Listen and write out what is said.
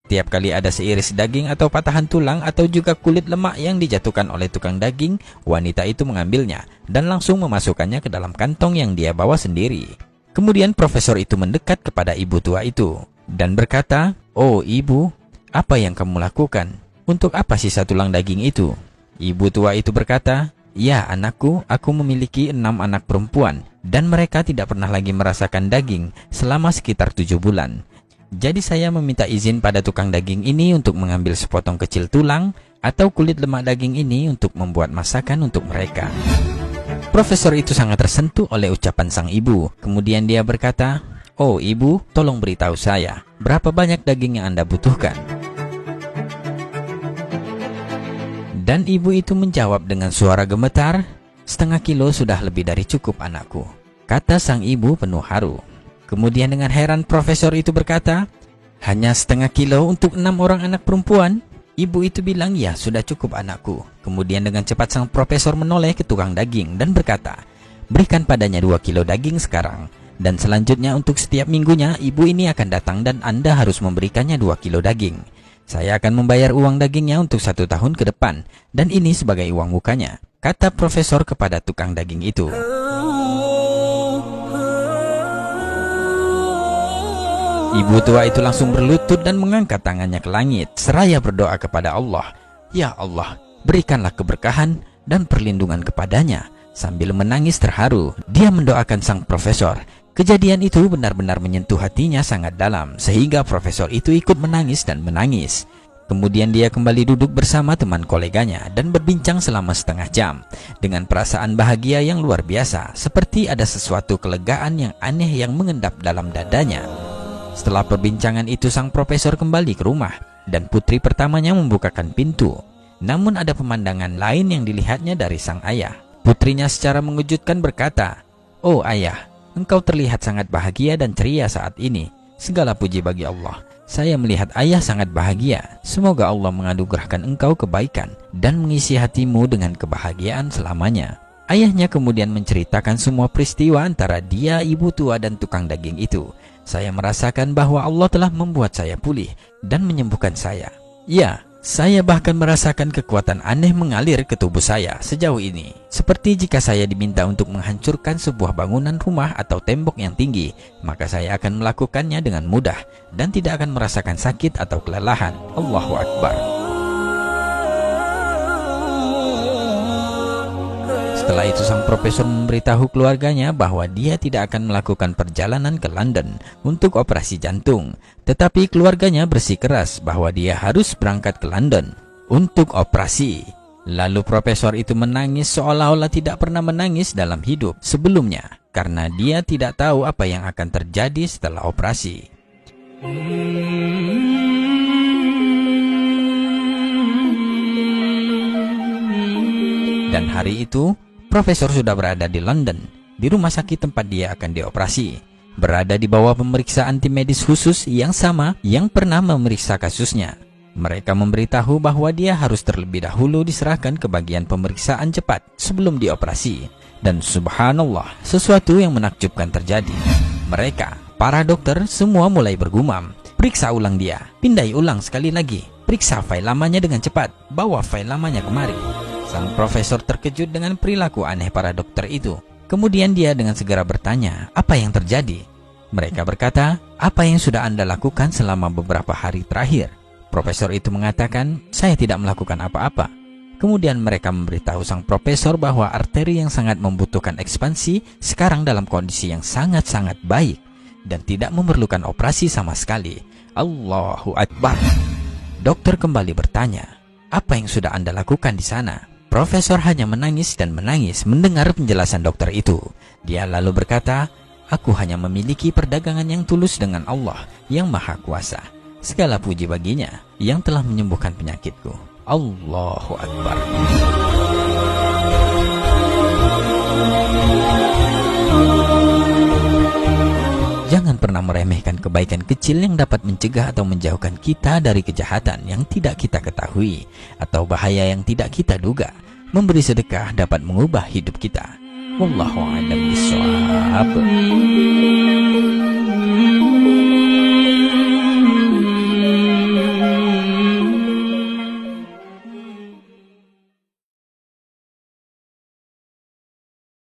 Setiap kali ada seiris daging atau patahan tulang atau juga kulit lemak yang dijatuhkan oleh tukang daging, wanita itu mengambilnya dan langsung memasukkannya ke dalam kantong yang dia bawa sendiri. Kemudian profesor itu mendekat kepada ibu tua itu dan berkata, "Oh ibu, apa yang kamu lakukan? Untuk apa sisa tulang daging itu?" Ibu tua itu berkata, "Ya anakku, aku memiliki 6 anak perempuan dan mereka tidak pernah lagi merasakan daging selama sekitar 7 bulan. Jadi saya meminta izin pada tukang daging ini untuk mengambil sepotong kecil tulang atau kulit lemak daging ini untuk membuat masakan untuk mereka." Profesor itu sangat tersentuh oleh ucapan sang ibu. Kemudian dia berkata, "Oh ibu, tolong beritahu saya, berapa banyak daging yang Anda butuhkan?" Dan ibu itu menjawab dengan suara gemetar, "Setengah kilo sudah lebih dari cukup anakku," kata sang ibu penuh haru. Kemudian dengan heran profesor itu berkata, "Hanya setengah kilo untuk 6 orang anak perempuan?" Ibu itu bilang, "Ya sudah cukup anakku." Kemudian dengan cepat sang profesor menoleh ke tukang daging dan berkata, "Berikan padanya 2 kilo daging sekarang. Dan selanjutnya untuk setiap minggunya ibu ini akan datang dan Anda harus memberikannya 2 kilo daging. Saya akan membayar uang dagingnya untuk 1 tahun ke depan. Dan ini sebagai uang mukanya," kata profesor kepada tukang daging itu. Ibu tua itu langsung berlutut dan mengangkat tangannya ke langit seraya berdoa kepada Allah, "Ya Allah, berikanlah keberkahan dan perlindungan kepadanya." Sambil menangis terharu, dia mendoakan sang profesor. Kejadian itu benar-benar menyentuh hatinya sangat dalam, sehingga profesor itu ikut menangis dan menangis. Kemudian dia kembali duduk bersama teman koleganya dan berbincang selama setengah jam dengan perasaan bahagia yang luar biasa, seperti ada sesuatu kelegaan yang aneh yang mengendap dalam dadanya. Setelah perbincangan itu, sang profesor kembali ke rumah dan putri pertamanya membukakan pintu. Namun ada pemandangan lain yang dilihatnya dari sang ayah. Putrinya secara mengejutkan berkata, "Oh ayah, engkau terlihat sangat bahagia dan ceria saat ini. Segala puji bagi Allah. Saya melihat ayah sangat bahagia. Semoga Allah menganugerahkan engkau kebaikan dan mengisi hatimu dengan kebahagiaan selamanya." Ayahnya kemudian menceritakan semua peristiwa antara dia, ibu tua, dan tukang daging itu. "Saya merasakan bahwa Allah telah membuat saya pulih dan menyembuhkan saya. Ya, saya bahkan merasakan kekuatan aneh mengalir ke tubuh saya sejauh ini. Seperti jika saya diminta untuk menghancurkan sebuah bangunan rumah atau tembok yang tinggi, maka saya akan melakukannya dengan mudah dan tidak akan merasakan sakit atau kelelahan." Allahu Akbar. Setelah itu sang profesor memberitahu keluarganya bahwa dia tidak akan melakukan perjalanan ke London untuk operasi jantung. Tetapi keluarganya bersikeras bahwa dia harus berangkat ke London untuk operasi. Lalu profesor itu menangis seolah-olah tidak pernah menangis dalam hidup sebelumnya, karena dia tidak tahu apa yang akan terjadi setelah operasi. Dan hari itu, profesor sudah berada di London, di rumah sakit tempat dia akan dioperasi, berada di bawah pemeriksaan tim medis khusus yang sama yang pernah memeriksa kasusnya. Mereka memberitahu bahwa dia harus terlebih dahulu diserahkan ke bagian pemeriksaan cepat sebelum dioperasi. Dan subhanallah, sesuatu yang menakjubkan terjadi. Mereka, para dokter, semua mulai bergumam, "Periksa ulang dia, pindai ulang sekali lagi, periksa file lamanya dengan cepat, bawa file lamanya kemari." Sang profesor terkejut dengan perilaku aneh para dokter itu. Kemudian dia dengan segera bertanya, "Apa yang terjadi?" Mereka berkata, "Apa yang sudah Anda lakukan selama beberapa hari terakhir?" Profesor itu mengatakan, "Saya tidak melakukan apa-apa." Kemudian mereka memberitahu sang profesor bahwa arteri yang sangat membutuhkan ekspansi sekarang dalam kondisi yang sangat-sangat baik dan tidak memerlukan operasi sama sekali. Allahu Akbar. Dokter kembali bertanya, "Apa yang sudah Anda lakukan di sana?" Profesor hanya menangis dan menangis mendengar penjelasan dokter itu. Dia lalu berkata, "Aku hanya memiliki perdagangan yang tulus dengan Allah yang Maha Kuasa. Segala puji baginya yang telah menyembuhkan penyakitku." Allahu Akbar. Jangan pernah meremehkan kebaikan kecil yang dapat mencegah atau menjauhkan kita dari kejahatan yang tidak kita ketahui atau bahaya yang tidak kita duga. Memberi sedekah dapat mengubah hidup kita. Wallahu a'lam bishawab.